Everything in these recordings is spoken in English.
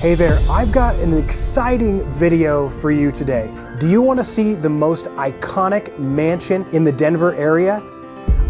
Hey there, I've got an exciting video for you today. Do you want to see the most iconic mansion in the Denver area?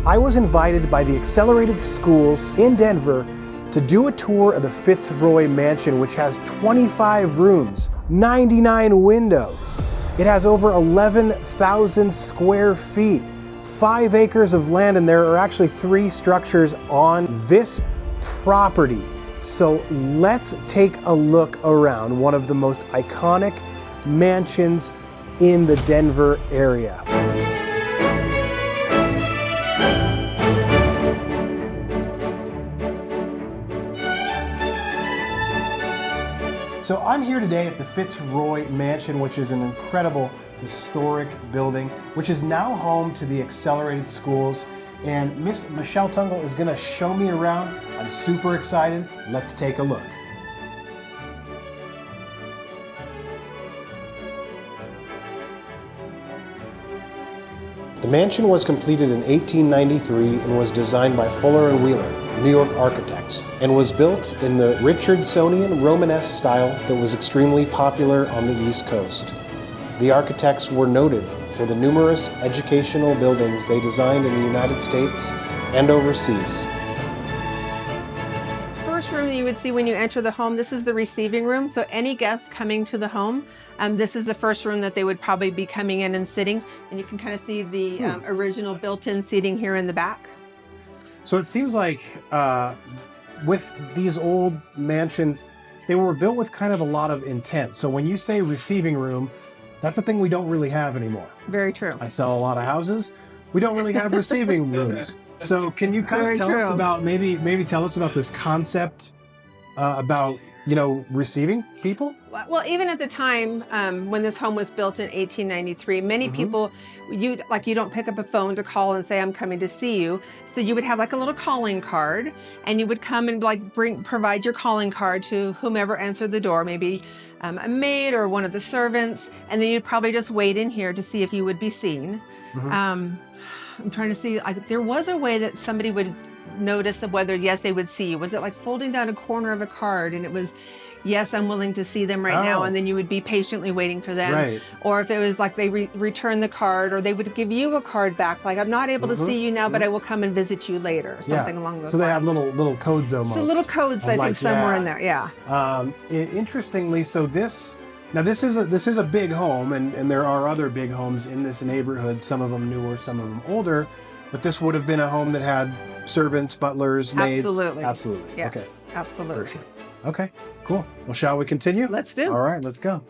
I was invited by the Accelerated Schools in Denver to do a tour of the Fitzroy mansion, which has 25 rooms, 99 windows. It has over 11,000 square feet, 5 acres of land, and there are actually 3 structures on this property. So let's take a look around one of the most iconic mansions in the Denver area. So I'm here today at the Fitzroy Mansion, which is an incredible historic building, which is now home to the Accelerated Schools. And Miss Michelle Tungle is gonna show me around. I'm super excited. Let's take a look. The mansion was completed in 1893 and was designed by Fuller and Wheeler, New York architects, and was built in the Richardsonian Romanesque style that was extremely popular on the East Coast. The architects were noted for the numerous educational buildings they designed in the United States and overseas. First room you would see when you enter the home, this is the receiving room. So any guests coming to the home, this is the first room that they would probably be coming in and sitting. And you can kind of see the original built-in seating here in the back. So it seems like with these old mansions, they were built with kind of a lot of intent. So when you say receiving room, that's a thing we don't really have anymore. Very true. I sell a lot of houses. We don't really have receiving rooms. So can you kind of tell us about, maybe tell us about this concept about, you know, receiving people? Well, even at the time when this home was built in 1893, many people, you don't pick up a phone to call and say, I'm coming to see you. So you would have like a little calling card, and you would come and provide your calling card to whomever answered the door, maybe a maid or one of the servants, and then you'd probably just wait in here to see if you would be seen. I'm trying to see, there was a way that somebody would notice of whether, yes, they would see you. Was it like folding down a corner of a card and it was, yes, I'm willing to see them right now, and then you would be patiently waiting for them. Right. Or if it was like they return the card, or they would give you a card back, like, I'm not able to see you now, but I will come and visit you later, something along those lines. So they have little codes almost. So little codes, I think, somewhere in there, interestingly, so this is a big home, and there are other big homes in this neighborhood, some of them newer, some of them older, but this would have been a home that had servants, butlers, maids. Absolutely. Yes, okay. Absolutely. For sure. Okay, cool. Well, shall we continue? Let's do. All right, let's go.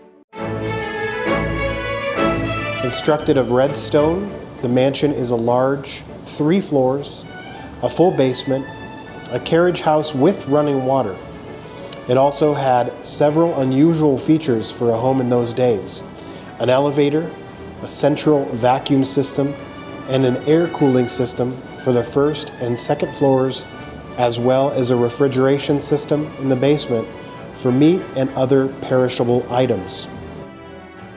Constructed of red stone, the mansion is a large 3 floors, a full basement, a carriage house with running water. It also had several unusual features for a home in those days: an elevator, a central vacuum system, and an air cooling system for the first and second floors, as well as a refrigeration system in the basement for meat and other perishable items.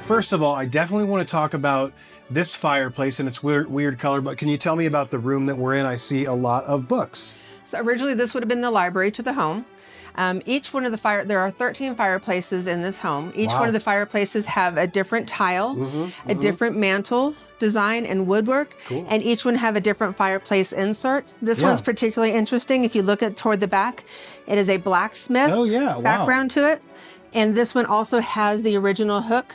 First of all, I definitely want to talk about this fireplace and its weird color, but can you tell me about the room that we're in? I see a lot of books. So originally this would have been the library to the home. Each one of there are 13 fireplaces in this home. Each one of the fireplaces have a different tile, a different mantle design and woodwork, and each one have a different fireplace insert. This one's particularly interesting. If you look toward the back, it is a blacksmith background to it. And this one also has the original hook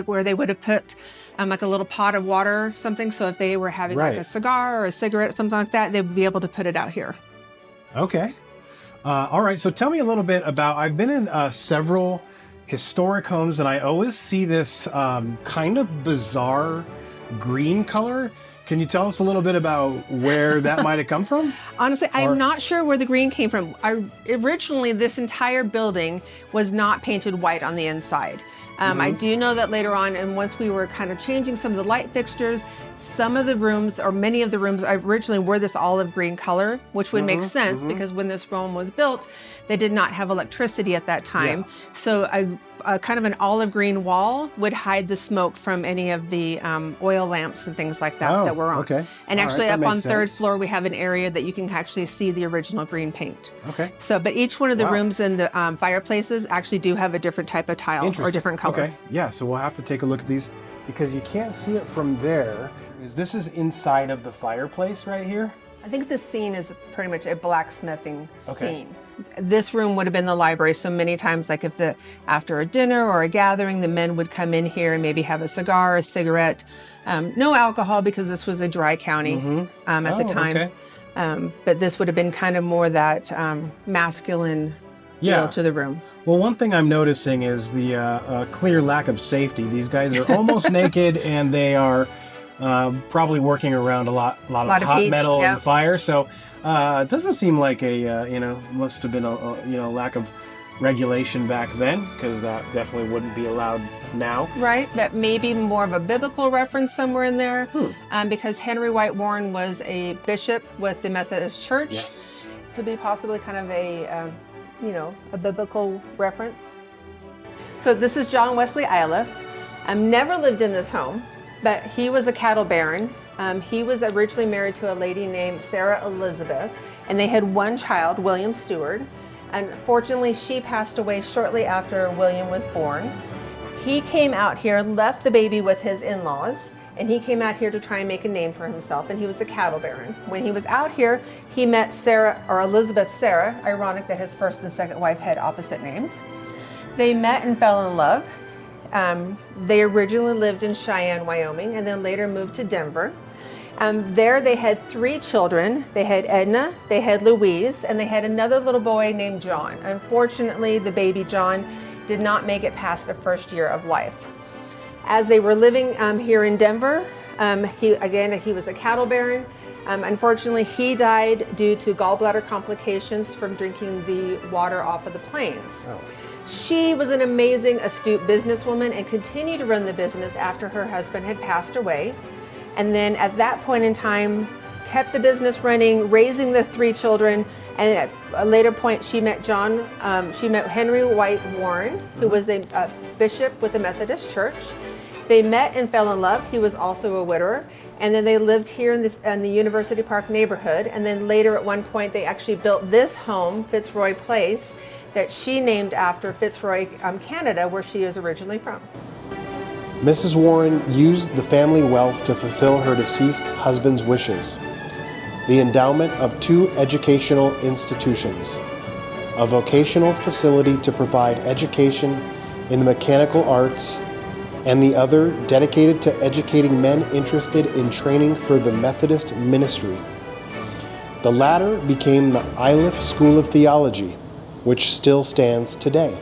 where they would have put like a little pot of water or something. So if they were having like a cigar or a cigarette, something like that, they would be able to put it out here. Okay. All right, so tell me a little bit about, I've been in several historic homes, and I always see this kind of bizarre green color. Can you tell us a little bit about where that might have come from? Honestly, I'm not sure where the green came from. Originally, this entire building was not painted white on the inside. I do know that later on, and once we were kind of changing some of the light fixtures, some of the rooms, or many of the rooms originally were this olive green color, which would make sense because when this home was built, they did not have electricity at that time. So kind of an olive green wall would hide the smoke from any of the oil lamps and things like that that were on. Okay. And All actually right, up that on makes third sense. floor, we have an area that you can actually see the original green paint. Okay. So, but each one of the Wow. rooms in the fireplaces actually do have a different type of tile or different color. Okay. Yeah, so we'll have to take a look at these because you can't see it from there. This is inside of the fireplace right here? I think this scene is pretty much a blacksmithing Okay. scene. This room would have been the library, so many times, like if after a dinner or a gathering, the men would come in here and maybe have a cigar, a cigarette. No alcohol because this was a dry county at the time. Okay. But this would have been kind of more that masculine feel to the room. Well, one thing I'm noticing is the clear lack of safety. These guys are almost naked and they are probably working around a lot of hot heat, metal and fire. So it doesn't seem like must have been a lack of regulation back then, because that definitely wouldn't be allowed now. Right, but maybe more of a biblical reference somewhere in there, because Henry White Warren was a bishop with the Methodist Church. Yes. Could be possibly kind of a biblical reference. So this is John Wesley Iliff. Never lived in this home, but he was a cattle baron. He was originally married to a lady named Sarah Elizabeth, and they had one child, William Stewart. Unfortunately, she passed away shortly after William was born. He came out here, left the baby with his in-laws, and he came out here to try and make a name for himself, and he was a cattle baron. When he was out here, he met Elizabeth Sarah, ironic that his first and second wife had opposite names. They met and fell in love. They originally lived in Cheyenne, Wyoming, and then later moved to Denver. There they had 3 children. They had Edna, they had Louise, and they had another little boy named John. Unfortunately, the baby John did not make it past the first year of life. As they were living here in Denver, he was a cattle baron. Unfortunately, he died due to gallbladder complications from drinking the water off of the plains. Oh. She was an amazing, astute businesswoman and continued to run the business after her husband had passed away. And then at that point in time, kept the business running, raising the 3 children. And at a later point, she met Henry White Warren, who was a bishop with the Methodist Church. They met and fell in love. He was also a widower. And then they lived here in the University Park neighborhood. And then later at one point, they actually built this home, Fitzroy Place, that she named after Fitzroy, Canada, where she is originally from. Mrs. Warren used the family wealth to fulfill her deceased husband's wishes. The endowment of 2 educational institutions, a vocational facility to provide education in the mechanical arts, and the other dedicated to educating men interested in training for the Methodist ministry. The latter became the Iliff School of Theology, which still stands today.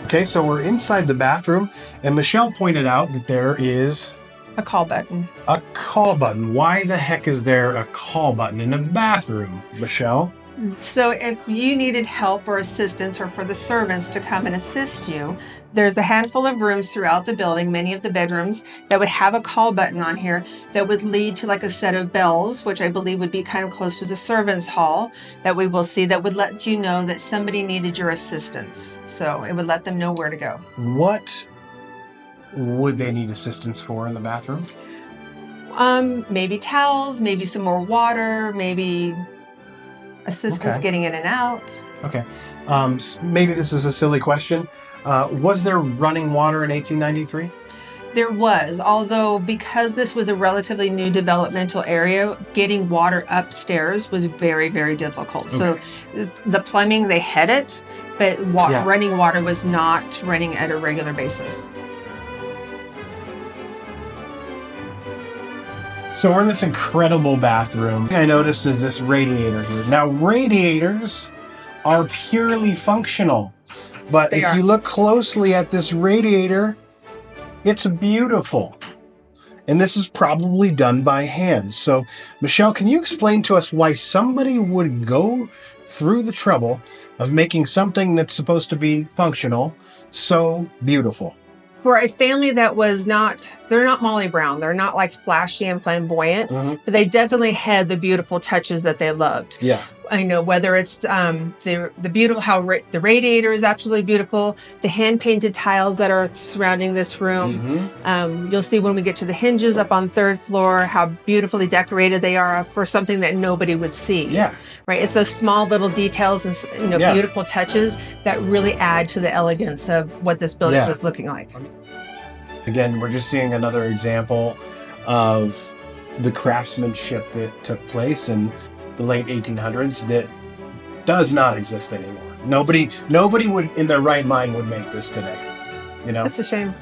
Okay, so we're inside the bathroom, and Michelle pointed out that there is A call button. a call button. Why the heck is there a call button in a bathroom, Michelle? So if you needed help or assistance, or for the servants to come and assist you, there's a handful of rooms throughout the building, many of the bedrooms, that would have a call button on here that would lead to like a set of bells, which I believe would be kind of close to the servants' hall, that we will see, that would let you know that somebody needed your assistance. So it would let them know where to go. What would they need assistance for in the bathroom? Maybe towels, maybe some more water, maybe assistance getting in and out. Okay. Maybe this is a silly question. Was there running water in 1893? There was, although because this was a relatively new developmental area, getting water upstairs was very, very difficult. So the plumbing, they had it, but running water was not running at a regular basis. So we're in this incredible bathroom. I noticed is this radiator here. Now, radiators are purely functional. But if you look closely at this radiator, it's beautiful. And this is probably done by hand. So, Michelle, can you explain to us why somebody would go through the trouble of making something that's supposed to be functional so beautiful? For a family that was they're not Molly Brown. They're not like flashy and flamboyant, but they definitely had the beautiful touches that they loved. Yeah. I know whether it's the beautiful the radiator is absolutely beautiful. The hand painted tiles that are surrounding this room. You'll see when we get to the hinges up on 3rd floor how beautifully decorated they are for something that nobody would see. Yeah. Right. It's those small little details and beautiful touches that really add to the elegance of what this building was looking like. Again, we're just seeing another example of the craftsmanship that took place in the late 1800s that does not exist anymore. Nobody would in their right mind would make this today. It's a shame.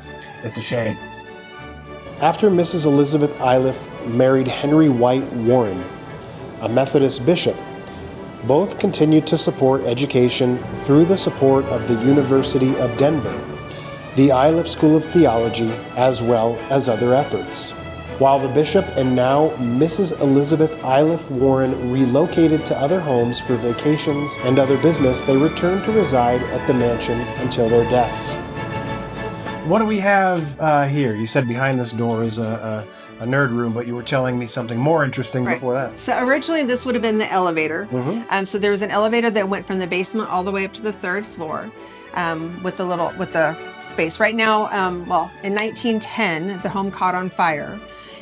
It's a shame. After Mrs. Elizabeth Iliff married Henry White Warren, a Methodist bishop, both continued to support education through the support of the University of Denver, the Iliff School of Theology, as well as other efforts. While the bishop and now Mrs. Elizabeth Iliff Warren relocated to other homes for vacations and other business, they returned to reside at the mansion until their deaths. What do we have here? You said behind this door is a nerd room, but you were telling me something more interesting before that. So originally this would have been the elevator. So there was an elevator that went from the basement all the way up to the 3rd floor. With the space. Right now, in 1910, the home caught on fire,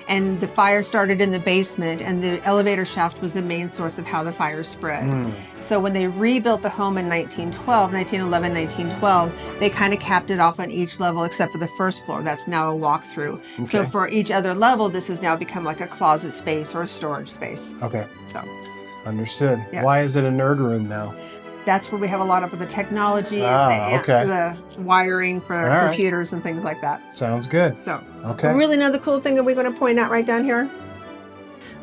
and the fire started in the basement, and the elevator shaft was the main source of how the fire spread. So when they rebuilt the home in 1911, 1912, they kind of capped it off on each level except for the 1st floor. That's now a walk-through. Okay. So for each other level, this has now become like a closet space or a storage space. Okay. So. Understood. Yes. Why is it a nerd room now? That's where we have a lot of the technology and the wiring for computers and things like that. Sounds good. So, really another cool thing that we're going to point out right down here,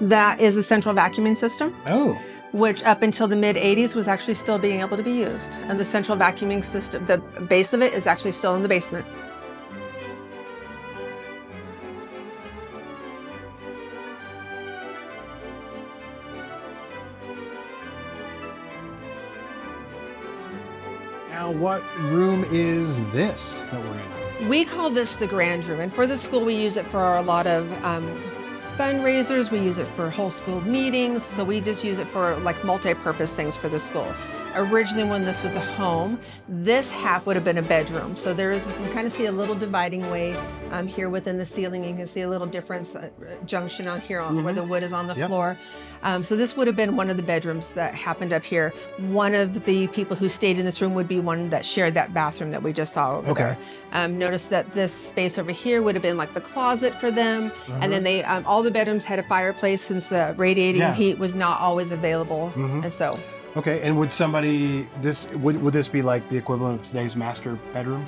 that is a central vacuuming system. Oh. Which up until the mid-'80s was actually still being able to be used. And the central vacuuming system, the base of it is actually still in the basement. Now, what room is this that we're in? We call this the grand room, and for the school we use it for a lot of fundraisers. We use it for whole school meetings, so we just use it for like multi-purpose things for the school. Originally, when this was a home, this half would have been a bedroom. So you can kind of see a little dividing way here within the ceiling. You can see a little difference junction on here where the wood is on the floor. So this would have been one of the bedrooms that happened up here. One of the people who stayed in this room would be one that shared that bathroom that we just saw over there. Notice that this space over here would have been like the closet for them. And then they all the bedrooms had a fireplace since the radiating heat was not always available. And so. Okay, and would would this be like the equivalent of today's master bedroom?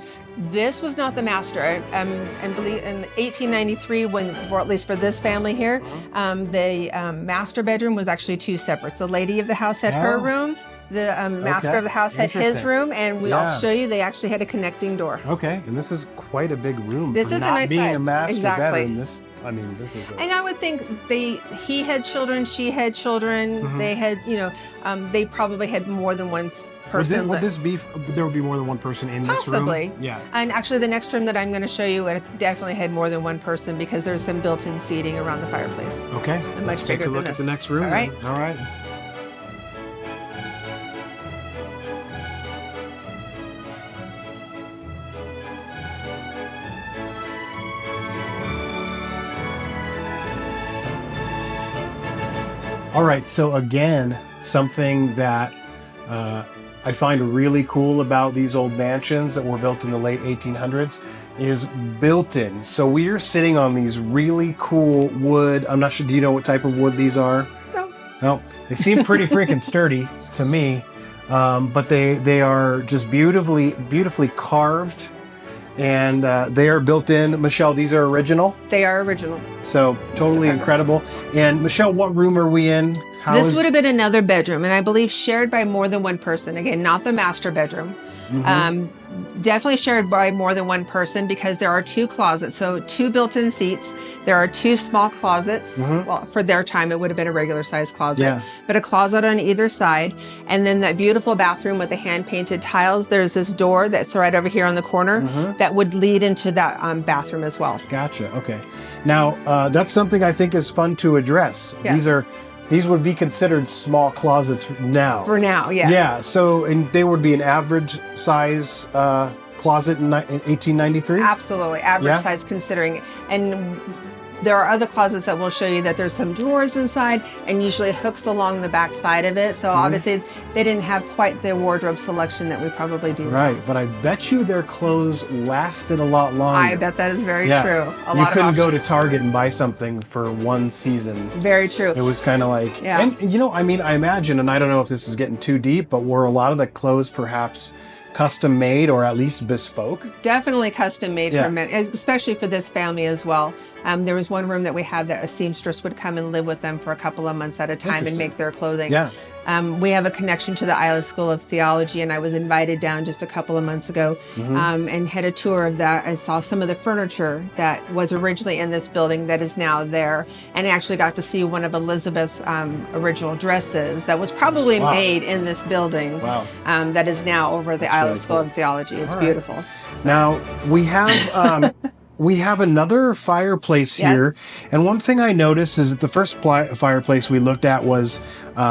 This was not the master. And believe in 1893, or at least for this family here, the master bedroom was actually 2 separate. The lady of the house had her room. The master of the house had his room, and I'll show you, they actually had a connecting door. Okay, and this is quite a big room this for is not a nice being size. a master bedroom. Exactly. This is And I would think he had children, she had children, they had, they probably had more than one person. Would this be, there would be more than one person in this room? Possibly. Yeah. And actually the next room that I'm going to show you, it definitely had more than one person because there's some built-in seating around the fireplace. Okay, let's take a look at the next room. All right. All right. All right, so again, something that I find really cool about these old mansions that were built in the late 1800s is built-in. So we are sitting on these really cool wood. I'm not sure, do you know what type of wood these are? No. No, they seem pretty freaking sturdy to me, but they are just beautifully carved. And they are built in. Michelle, these are original? They are original. So totally incredible. And Michelle, what room are we in? This would have been another bedroom, and I believe shared by more than one person. Again, not the master bedroom. Definitely shared by more than one person because there are 2 closets. So 2 built-in seats. There are 2 small closets. Well, for their time, it would have been a regular size closet, but a closet on either side. And then that beautiful bathroom with the hand-painted tiles. There's this door that's right over here on the corner that would lead into that bathroom as well. Gotcha. Okay. Now, that's something I think is fun to address. Yes. These are these would be considered small closets now. For now, yeah. Yeah, so and they would be an average size closet in 1893? Absolutely, average size considering. And there are other closets that will show you that there's some drawers inside and usually hooks along the back side of it. So obviously they didn't have quite the wardrobe selection that we probably do. Right, but I bet you their clothes lasted a lot longer. I bet that is very true. You couldn't go to Target and buy something for one season. Very true. It was kind of like, and you know, I mean, I imagine, and I don't know if this is getting too deep, but were a lot of the clothes perhaps custom made or at least bespoke? Definitely custom made for men, especially for this family as well. There was one room that we had that a seamstress would come and live with them for a couple of months at a time and make their clothing. Yeah. We have a connection to the Isle School of Theology, and I was invited down just a couple of months ago and had a tour of that. I saw some of the furniture that was originally in this building that is now there, and I actually got to see one of Elizabeth's original dresses that was probably made in this building that is now over at the Isle School of Theology. It's beautiful. So. Now, we have... we have another fireplace here, and one thing I noticed is that the first fireplace we looked at was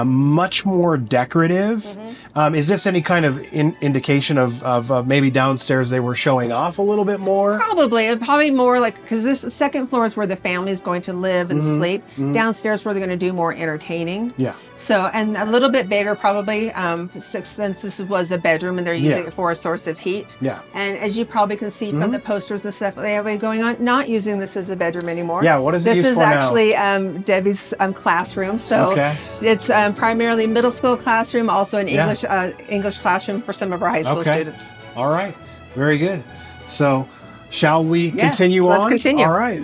much more decorative. Is this any kind of indication of maybe downstairs they were showing off a little bit more? Probably more like, because this second floor is where the family is going to live and sleep. Downstairs where they're going to do more entertaining. Yeah. So, and a little bit bigger probably, since this was a bedroom and they're using it for a source of heat. Yeah. And as you probably can see from the posters and stuff they have going on, not using this as a bedroom anymore. Yeah, what is it used for now? This is actually Debbie's classroom. So it's primarily middle school classroom, also an English classroom for some of our high school students. All right, very good. So shall we continue on? Let's continue. All right.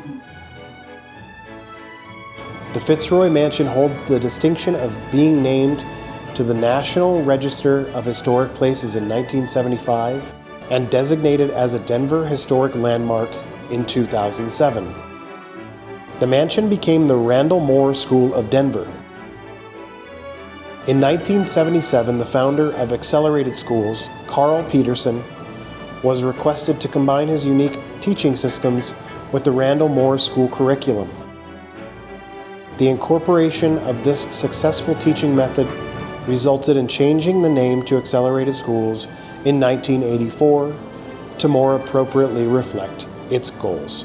The Fitzroy Mansion holds the distinction of being named to the National Register of Historic Places in 1975 and designated as a Denver Historic Landmark in 2007. The mansion became the Randall Moore School of Denver. In 1977, the founder of Accelerated Schools, Carl Peterson, was requested to combine his unique teaching systems with the Randall Moore School curriculum. The incorporation of this successful teaching method resulted in changing the name to Accelerated Schools in 1984 to more appropriately reflect its goals.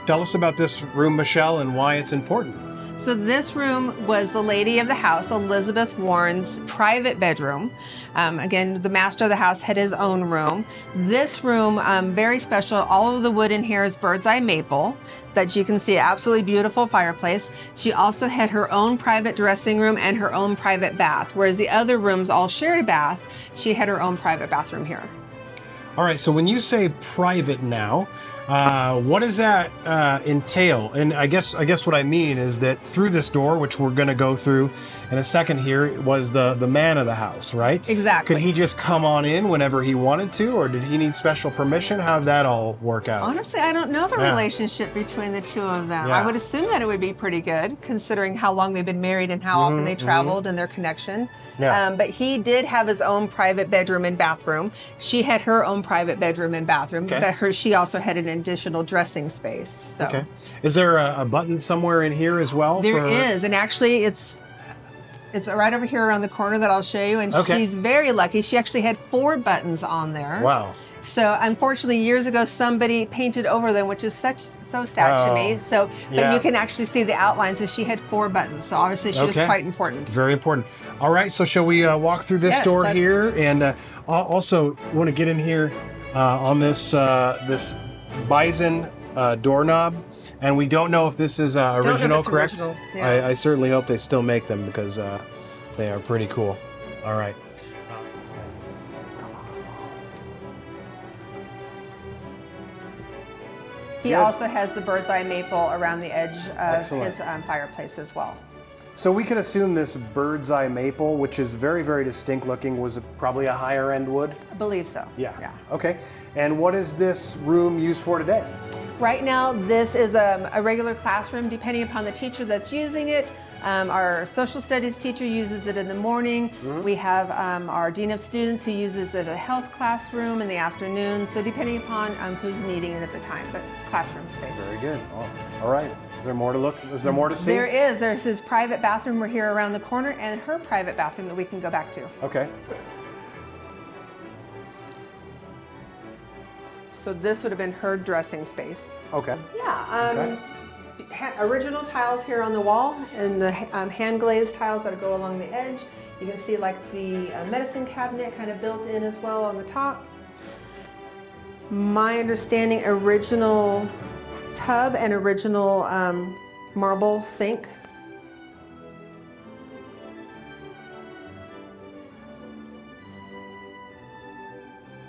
Tell us about this room, Michelle, and why it's important. So this room was the lady of the house, Elizabeth Warren's private bedroom. Again, the master of the house had his own room. This room, very special. All of the wood in here is bird's eye maple that you can see, absolutely beautiful fireplace. She also had her own private dressing room and her own private bath, whereas the other rooms all share a bath. She had her own private bathroom here. All right, so when you say private now, what does that entail? And I guess what I mean is that through this door, which we're going to go through in a second here, was the man of the house, right? Exactly. Could he just come on in whenever he wanted to, or did he need special permission? How'd that all work out? Honestly, I don't know the relationship between the two of them. I would assume that it would be pretty good, considering how long they've been married and how often they traveled and their connection. But he did have his own private bedroom and bathroom. She had her own private bedroom and bathroom, but she also had an additional dressing space. So. Okay. Is there a button somewhere in here as well? There is, and actually it's right over here around the corner that I'll show you, and she's very lucky. She actually had 4 buttons on there. Wow. So unfortunately, years ago, somebody painted over them, which is so sad to me. So, but you can actually see the outlines, and she had 4 buttons. So obviously, she was quite important. Very important. All right, so shall we walk through this door here, and also want to get in here on this this bison doorknob, and we don't know if this is original, correct? Original. Yeah. I certainly hope they still make them because they are pretty cool. All right. He also has the bird's eye maple around the edge of his fireplace as well. So we could assume this bird's eye maple, which is very, very distinct looking, was probably a higher end wood? I believe so. Yeah. Okay. And what is this room used for today? Right now, this is a regular classroom, depending upon the teacher that's using it. Our social studies teacher uses it in the morning. We have our dean of students who uses it as a health classroom in the afternoon. So depending upon who's needing it at the time, but classroom space. Very good. All right. Is there more to look? Is there more to see? There is. There's his private bathroom. We're here around the corner, and her private bathroom that we can go back to. Okay. So this would have been her dressing space. Okay. Yeah. Original tiles here on the wall, and the hand glazed tiles that go along the edge. You can see like the medicine cabinet kind of built in as well on the top. My understanding, original tub and original marble sink.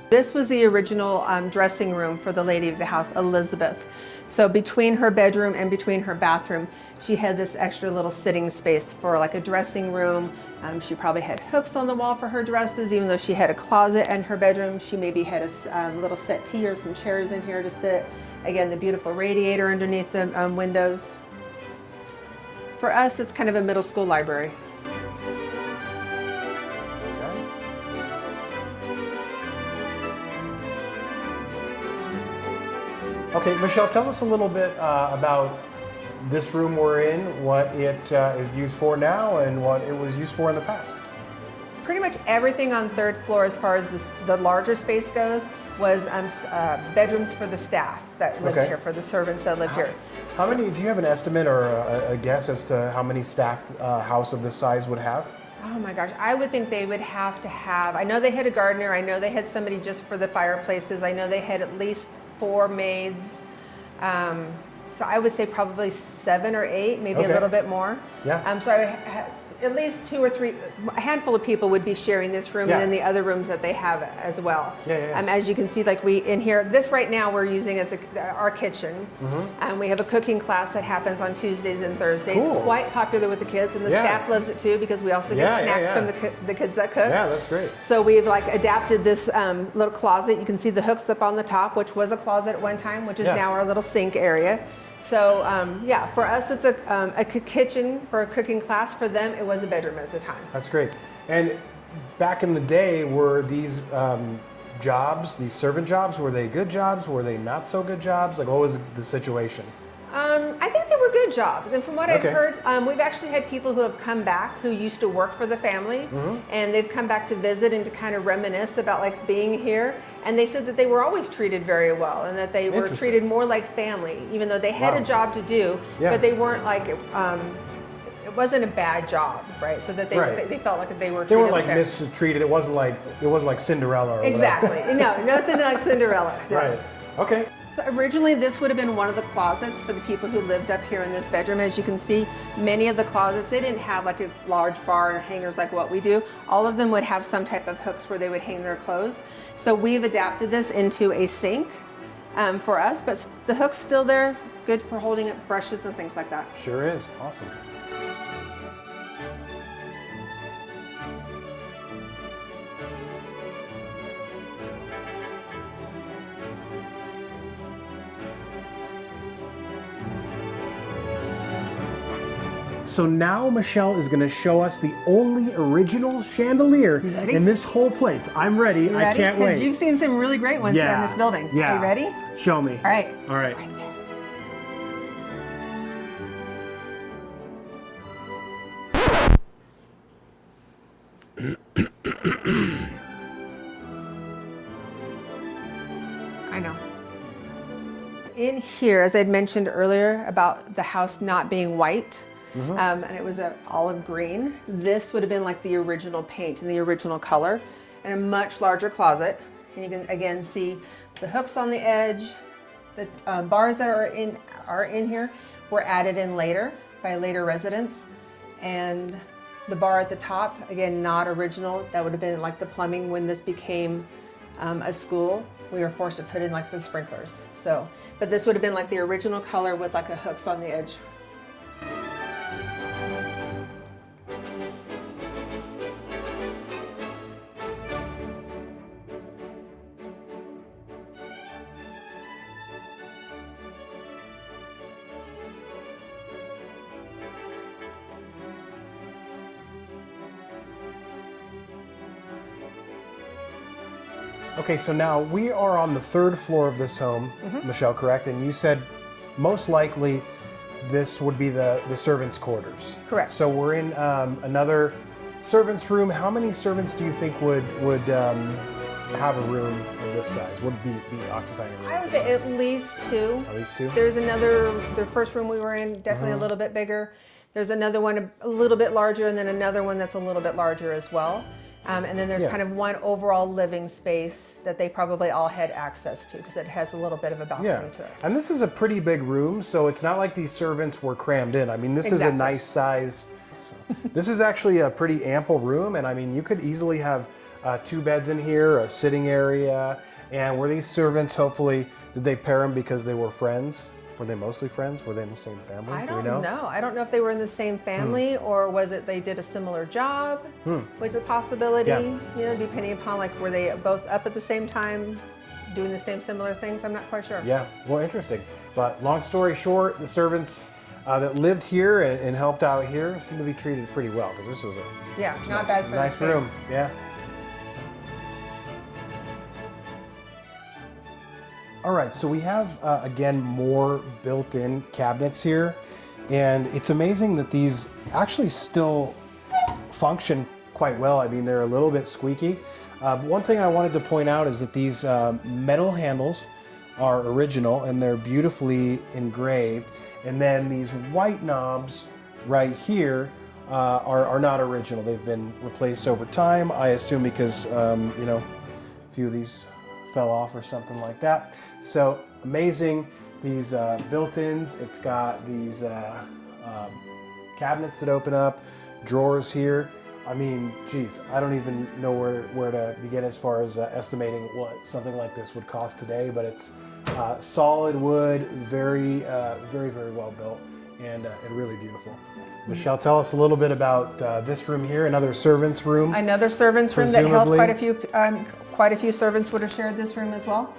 This was the original dressing room for the lady of the house, Elizabeth. So between her bedroom and between her bathroom, she had this extra little sitting space for like a dressing room. She probably had hooks on the wall for her dresses, even though she had a closet in her bedroom. She maybe had a little settee or some chairs in here to sit. Again, the beautiful radiator underneath the windows. For us, it's kind of a middle school library. Okay, Michelle, tell us a little bit about this room we're in, what it is used for now, and what it was used for in the past. Pretty much everything on third floor, as far as the larger space goes, was bedrooms for the staff that lived here, for the servants that lived here. How many, do you have an estimate or a guess as to how many staff a house of this size would have? Oh my gosh, I would think they would have to have, I know they had a gardener, I know they had somebody just for the fireplaces, I know they had at least 4 maids. So I would say probably 7 or 8, maybe a little bit more. Yeah. So at least 2 or 3, a handful of people would be sharing this room and then the other rooms that they have as well. As you can see, like we in here, this right now we're using as our kitchen. And we have a cooking class that happens on Tuesdays and Thursdays. Quite popular with the kids, and the staff loves it too because we also get snacks from the kids that cook. Yeah, that's great. So we've like adapted this little closet. You can see the hooks up on the top, which was a closet at one time, which is now our little sink area. So yeah, for us it's a kitchen for a cooking class. For them it was a bedroom at the time. That's great. And back in the day, were these jobs, these servant jobs, were they good jobs? Were they not so good jobs? Like, what was the situation? I think they were good jobs, and from what I've heard, we've actually had people who have come back who used to work for the family, and they've come back to visit and to kind of reminisce about like being here. And they said that they were always treated very well, and that they were treated more like family, even though they had a job to do, but they weren't like it wasn't a bad job, right? So that they felt like they were treated. They weren't like mistreated. It wasn't like Cinderella. Or exactly. No, nothing like Cinderella. No. Right. Okay. So originally this would have been one of the closets for the people who lived up here in this bedroom. As you can see, many of the closets, they didn't have like a large bar and hangers like what we do. All of them would have some type of hooks where they would hang their clothes. So we've adapted this into a sink for us, but the hook's still there, good for holding up brushes and things like that. Sure is. Awesome. So now Michelle is going to show us the only original chandelier in this whole place. I'm ready. I can't wait. You've seen some really great ones here in this building. Yeah. Are you ready? Show me. All right. All right. Right there. I know. In here, as I'd mentioned earlier about the house not being white, and it was an olive green, this would have been like the original paint and the original color, and a much larger closet. And you can again see the hooks on the edge. The bars that are in here were added in later by later residents, and the bar at the top, again, not original. That would have been like the plumbing when this became a school. We were forced to put in like the sprinklers. So, but this would have been like the original color with like a hooks on the edge. Okay, so now we are on the 3rd floor of this home, Michelle, correct? And you said most likely this would be the servants' quarters. Correct. So we're in another servants' room. How many servants do you think would have a room of this size? Would be occupying a room? I of would this say size? at least 2. At least 2? There's another, the first room we were in, definitely a little bit bigger. There's another one a little bit larger, and then another one that's a little bit larger as well. And then there's kind of one overall living space that they probably all had access to because it has a little bit of a balcony to it. And this is a pretty big room, so it's not like these servants were crammed in. I mean, this is a nice size. This is actually a pretty ample room, and I mean, you could easily have 2 beds in here, a sitting area. And were these servants, hopefully, did they pair them because they were friends? Were they mostly friends? Were they in the same family? I Do we don't know? know. I don't know if they were in the same family or was it they did a similar job, which is a possibility, you know, depending upon like were they both up at the same time doing the same similar things? I'm not quite sure. Yeah, well, interesting. But long story short, the servants that lived here and helped out here seem to be treated pretty well because this is it's not bad for nice the space. room. Yeah. All right, so we have, again, more built-in cabinets here, and it's amazing that these actually still function quite well. I mean, they're a little bit squeaky. But one thing I wanted to point out is that these metal handles are original, and they're beautifully engraved, and then these white knobs right here are not original. They've been replaced over time, I assume because, you know, a few of these fell off or something like that. So amazing, these built-ins. It's got these cabinets that open up, drawers here. I mean, geez, I don't even know where to begin as far as estimating what something like this would cost today, but it's solid wood, very, very well built, and really beautiful. Michelle, tell us a little bit about this room here, another servant's room. Another servant's room that held presumably. quite a few servants would have shared this room as well.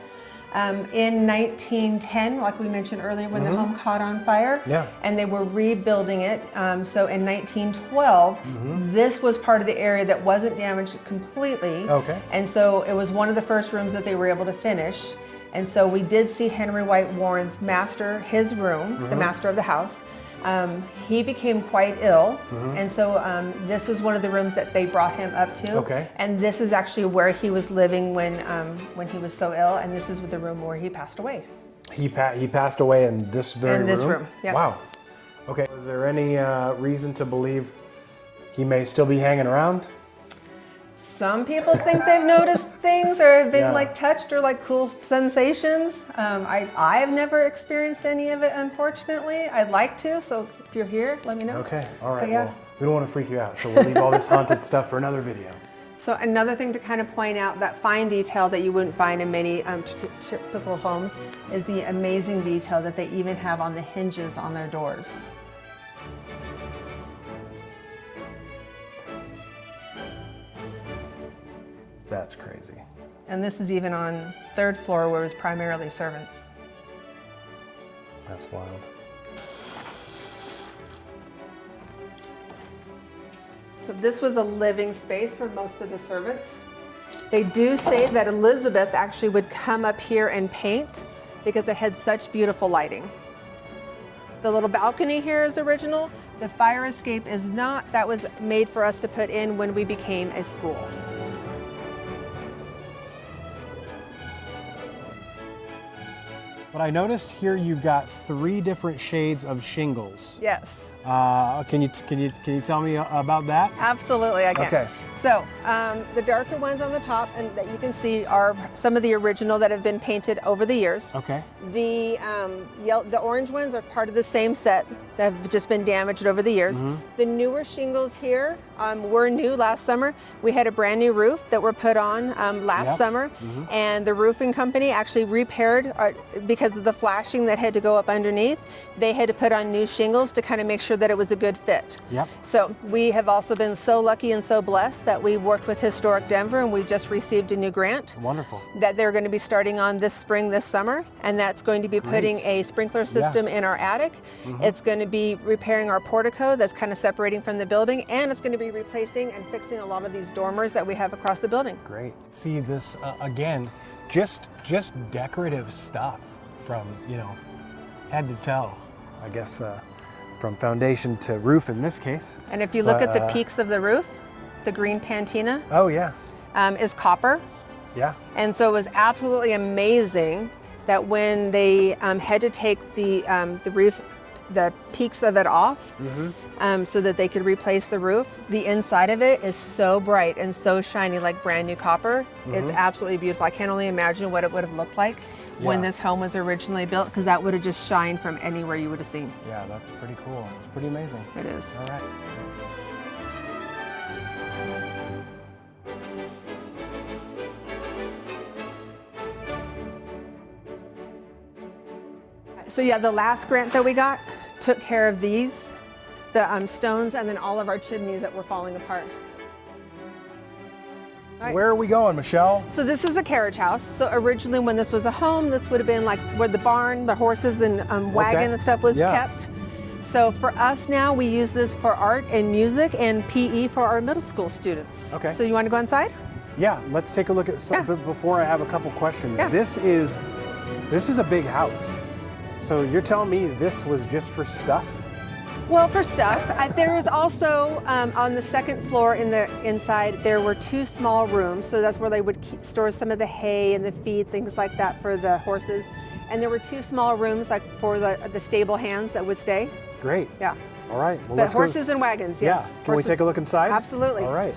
In 1910, like we mentioned earlier, when the home caught on fire, and they were rebuilding it. So in 1912, this was part of the area that wasn't damaged completely. Okay. And so it was one of the first rooms that they were able to finish. And so we did see Henry White Warren's master, his room, the master of the house. He became quite ill, and so this was one of the rooms that they brought him up to. Okay. And this is actually where he was living when he was so ill, and this is the room where he passed away. He passed away in this very room? In this room, yeah. Wow. Okay, is there any reason to believe he may still be hanging around? Some people think they've noticed things or have been like touched or like cool sensations. I have never experienced any of it, unfortunately. I'd like to, so if you're here, let me know. Okay, all right. Yeah. Well, we don't want to freak you out, so we'll leave all this haunted stuff for another video. So another thing to kind of point out, that fine detail that you wouldn't find in many typical homes is the amazing detail that they even have on the hinges on their doors. That's crazy. And this is even on 3rd floor where it was primarily servants. That's wild. So this was a living space for most of the servants. They do say that Elizabeth actually would come up here and paint because it had such beautiful lighting. The little balcony here is original. The fire escape is not. That was made for us to put in when we became a school. But I noticed here you've got 3 different shades of shingles. Yes. Can you tell me about that? Absolutely, I can. Okay. So the darker ones on the top and that you can see are some of the original that have been painted over the years. Okay. The orange ones are part of the same set that have just been damaged over the years. The newer shingles here were new last summer. We had a brand new roof that were put on last summer, and the roofing company actually repaired because of the flashing that had to go up underneath. They had to put on new shingles to kind of make sure that it was a good fit. Yep. So we have also been so lucky and so blessed that that we worked with Historic Denver, and we just received a new grant. Wonderful. That they're going to be starting on this spring, this summer, and that's going to be putting a sprinkler system in our attic. It's going to be repairing our portico that's kind of separating from the building, and it's going to be replacing and fixing a lot of these dormers that we have across the building. Great. See this again, just decorative stuff from, you know, head to toe, I guess, from foundation to roof in this case. And if you look at the peaks of the roof, the green patina is copper. Yeah. And so it was absolutely amazing that when they had to take the roof, the peaks of it off, so that they could replace the roof, the inside of it is so bright and so shiny, like brand new copper. It's absolutely beautiful. I can only imagine what it would have looked like when this home was originally built, because that would have just shined from anywhere you would have seen. Yeah, that's pretty cool. It's pretty amazing. It is. All right. So yeah, the last grant that we got took care of these, the stones, and then all of our chimneys that were falling apart. Where are we going, Michelle? So this is a carriage house. So originally when this was a home, this would have been like where the barn, the horses and wagon and stuff was kept. So for us now, we use this for art and music and PE for our middle school students. Okay. So you want to go inside? Yeah, let's take a look at some, but before I have a couple questions. This is a big house. So you're telling me this was just for stuff? Well, for stuff. There's also, on the second floor in the inside, there were 2 small rooms. So that's where they would store some of the hay and the feed, things like that for the horses. And there were 2 small rooms like for the stable hands that would stay. Great. Yeah. All right. Well, let's horses and wagons, yes. Yeah. Can we take a look inside? Absolutely. All right.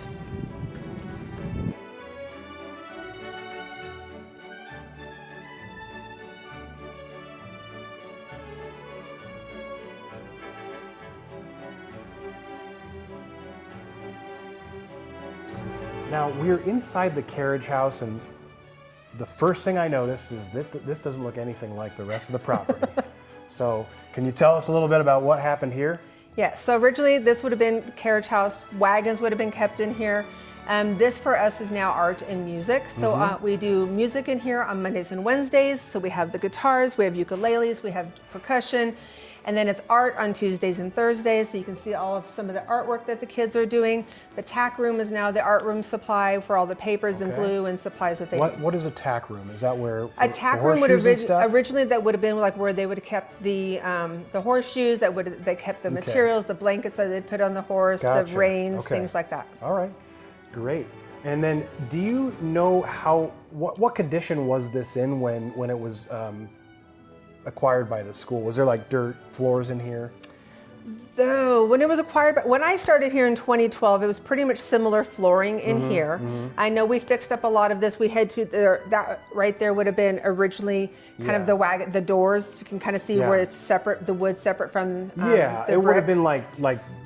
Now, we're inside the carriage house, and the first thing I noticed is that this doesn't look anything like the rest of the property. So, can you tell us a little bit about what happened here? Yeah, so originally this would have been carriage house, wagons would have been kept in here. This for us is now art and music. So we do music in here on Mondays and Wednesdays. So we have the guitars, we have ukuleles, we have percussion. And then it's art on Tuesdays and Thursdays, so you can see all of some of the artwork that the kids are doing. The tack room is now the art room supply for all the papers and glue and supplies that they need. What is a tack room? Is that where a tack room would originally that would have been like where they would have kept the horseshoes, they kept the materials, the blankets that they'd put on the horse, the reins, things like that. All right, great. And then, do you know what condition was this in when it was acquired by the school? Was there like dirt floors in here? Though when it was acquired, when I started here in 2012, it was pretty much similar flooring in here. I know we fixed up a lot of this. We had to that right there would have been originally kind of the wagon, the doors. You can kind of see where it's separate, the wood separate from it would have been like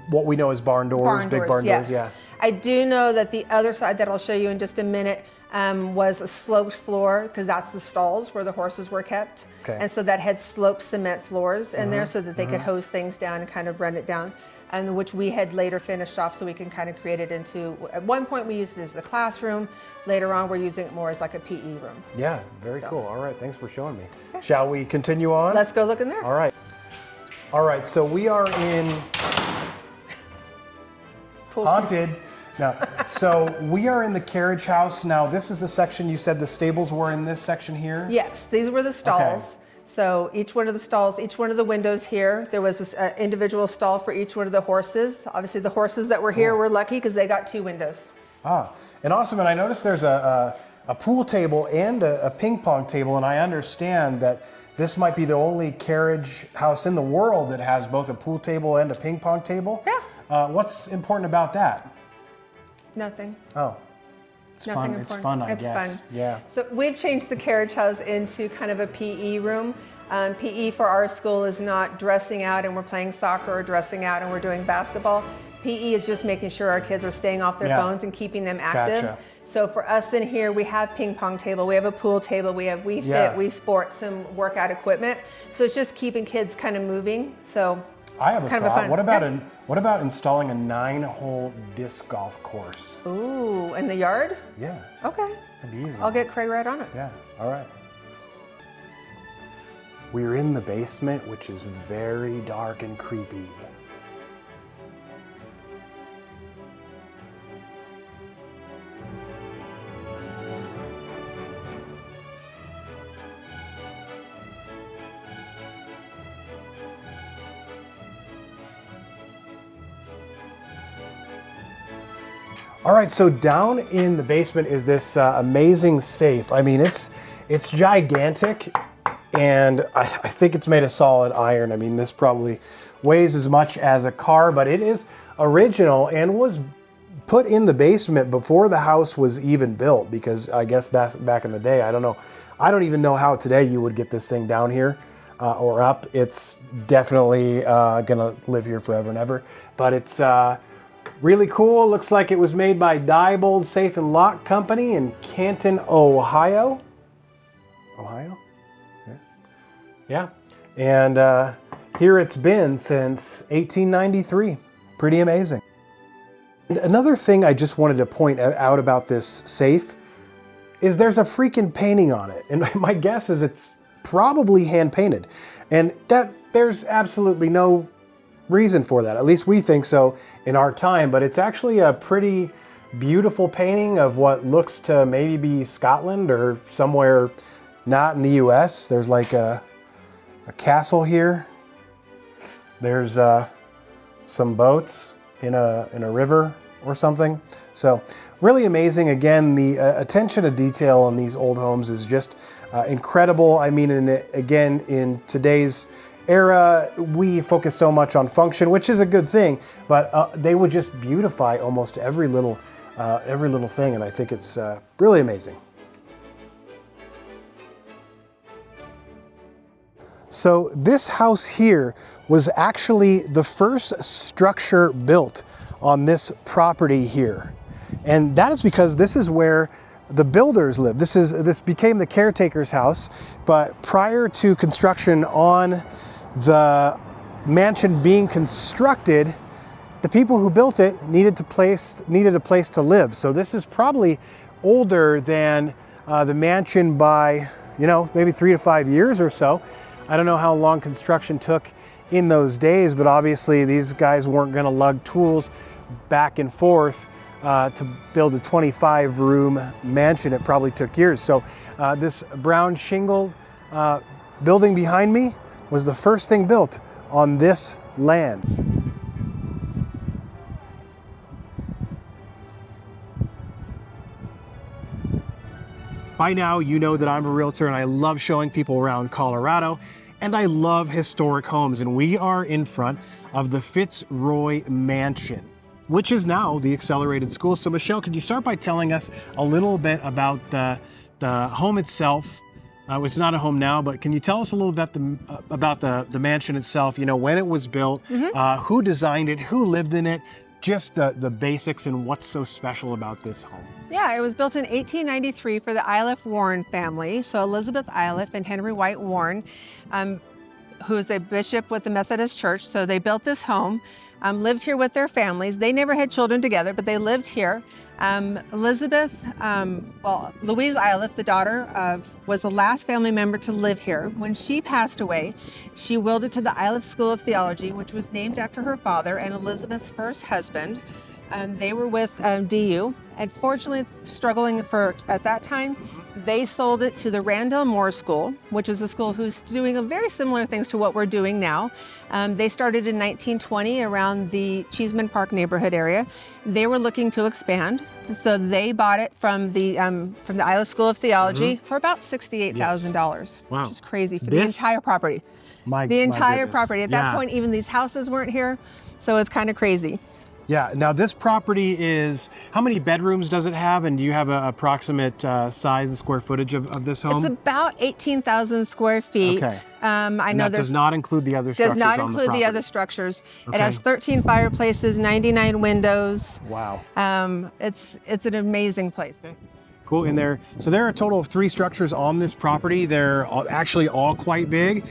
what we know as barn doors, big barn doors. Yeah. I do know that the other side that I'll show you in just a minute was a sloped floor, because that's the stalls where the horses were kept. And so that had sloped cement floors in there so that they could hose things down and kind of run it down, and which we had later finished off so we can kind of create it into, at one point we used it as the classroom, later on we're using it more as like a PE room. Yeah, very cool. All right, thanks for showing me. Shall we continue on? Let's go look in there. All right. All right, so we are in haunted. Now, so we are in the carriage house. Now, this is the section you said the stables were in this section here? Yes, these were the stalls. So each one of the stalls, each one of the windows here, there was this individual stall for each one of the horses. Obviously, the horses that were here were lucky because they got 2 windows. Ah, and awesome. And I noticed there's a pool table and a ping pong table, and I understand that this might be the only carriage house in the world that has both a pool table and a ping pong table. Yeah. What's important about that? Nothing. Oh, it's fun. It's fun, I guess. Fun. Yeah. So we've changed the carriage house into kind of a PE room. PE for our school is not dressing out and we're playing soccer, or dressing out and we're doing basketball. PE is just making sure our kids are staying off their phones and keeping them active. Gotcha. So for us in here, we have ping pong table, we have a pool table, we have Wii Fit, Wii Sport, some workout equipment. So it's just keeping kids kind of moving. So I have a kind thought. of a fun. What about installing a 9-hole disc golf course? Ooh, in the yard? Yeah. Okay. That'd be easy. I'll get Craig right on it. Yeah. All right. We're in the basement, which is very dark and creepy. All right, so down in the basement is this amazing safe. I mean, it's gigantic, and I think it's made of solid iron. I mean, this probably weighs as much as a car, but it is original and was put in the basement before the house was even built, because I guess back in the day, I don't know. I don't even know how today you would get this thing down here or up. It's definitely gonna live here forever and ever, but it's really cool. Looks like it was made by Diebold Safe and Lock Company in Canton, Ohio. Ohio? Yeah. Yeah. And here it's been since 1893. Pretty amazing. And another thing I just wanted to point out about this safe is there's a freaking painting on it. And my guess is it's probably hand painted. And there's absolutely no reason for that. At least we think so in our time, but it's actually a pretty beautiful painting of what looks to maybe be Scotland or somewhere not in the US. There's like a castle here. There's some boats in a river or something. So really amazing. Again, the attention to detail on these old homes is just incredible. I mean, again, in today's era, we focus so much on function, which is a good thing, but they would just beautify almost every little thing, and I think it's really amazing. So this house here was actually the first structure built on this property here, and that is because this is where the builders lived. This became the caretaker's house, but prior to construction on the mansion being constructed, the people who built it needed a place to live. So this is probably older than the mansion by, maybe 3 to 5 years or so. I don't know how long construction took in those days, but obviously these guys weren't going to lug tools back and forth to build a 25-room mansion. It probably took years. So this brown shingle building behind me was the first thing built on this land. By now, you know that I'm a realtor and I love showing people around Colorado, and I love historic homes, and we are in front of the Fitzroy Mansion, which is now the Accelerated School. So Michelle, could you start by telling us a little bit about the home itself? It's not a home now, but can you tell us a little bit about the mansion itself? When it was built, who designed it, who lived in it, just the basics and what's so special about this home. Yeah, it was built in 1893 for the Iliff Warren family. So Elizabeth Iliff and Henry White Warren, who is a bishop with the Methodist Church. So they built this home, lived here with their families. They never had children together, but they lived here. Louise Iliff, the daughter was the last family member to live here. When she passed away, she willed it to the Iliff School of Theology, which was named after her father and Elizabeth's first husband. They were with DU. Unfortunately, struggling at that time, they sold it to the Randall Moore School, which is a school who's doing very similar things to what we're doing now. They started in 1920 around the Cheeseman Park neighborhood area. They were looking to expand, so they bought it from the Iliff School of Theology for about $68,000, Wow. which is crazy for the entire property. The entire property. At that point, even these houses weren't here, so it's kind of crazy. Yeah, now this property is, how many bedrooms does it have? And do you have an approximate size and square footage of this home? It's about 18,000 square feet. Okay. I know that does not include the other structures on the property. Does not include the other structures. Okay. It has 13 fireplaces, 99 windows. Wow. It's an amazing place. Okay. Cool. And so there are a total of 3 structures on this property. They're actually all quite big.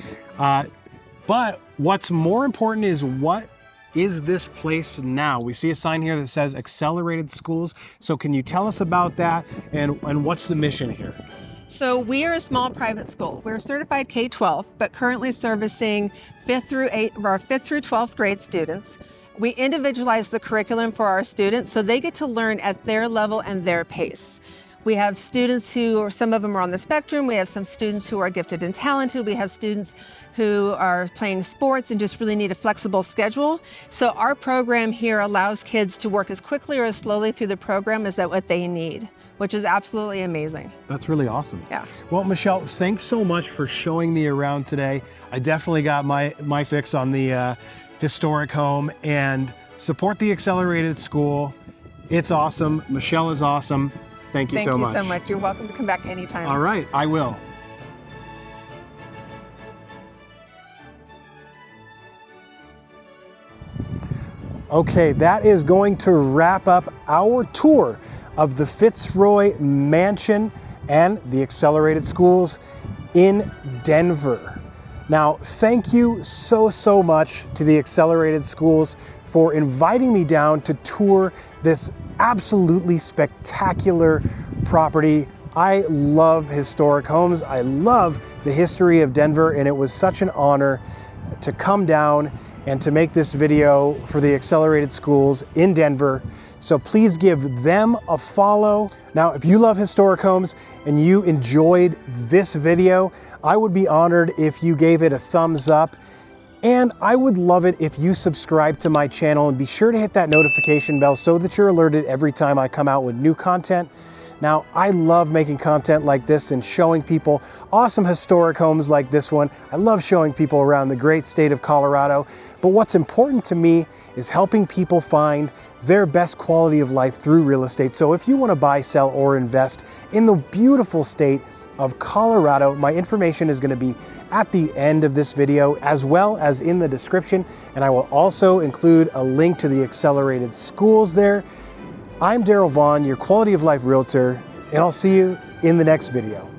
But what's more important is what is this place now? We see a sign here that says Accelerated Schools. So can you tell us about that and what's the mission here? So we are a small private school. We're certified K-12, but currently servicing 5th through 12th grade students. We individualize the curriculum for our students so they get to learn at their level and their pace. We have students some of them are on the spectrum. We have some students who are gifted and talented. We have students who are playing sports and just really need a flexible schedule. So our program here allows kids to work as quickly or as slowly through the program as what they need, which is absolutely amazing. That's really awesome. Yeah. Well, Michelle, thanks so much for showing me around today. I definitely got my fix on the historic home, and support the Accelerated School. It's awesome. Michelle is awesome. Thank you so much. Thank you so much. You're welcome to come back anytime. All right, I will. Okay, that is going to wrap up our tour of the Fitzroy Mansion and the Accelerated Schools in Denver. Now, thank you so much to the Accelerated Schools for inviting me down to tour this absolutely spectacular property. I love historic homes. I love the history of Denver, and it was such an honor to come down and to make this video for the Accelerated Schools in Denver. So please give them a follow. Now, if you love historic homes and you enjoyed this video, I would be honored if you gave it a thumbs up. And I would love it if you subscribe to my channel and be sure to hit that notification bell so that you're alerted every time I come out with new content. Now, I love making content like this and showing people awesome historic homes like this one. I love showing people around the great state of Colorado. But what's important to me is helping people find their best quality of life through real estate. So if you want to buy, sell, or invest in the beautiful state of Colorado, my information is going to be at the end of this video as well as in the description. And I will also include a link to the Accelerated Schools there. I'm Daryl Vaughn, your Quality of Life Realtor, and I'll see you in the next video.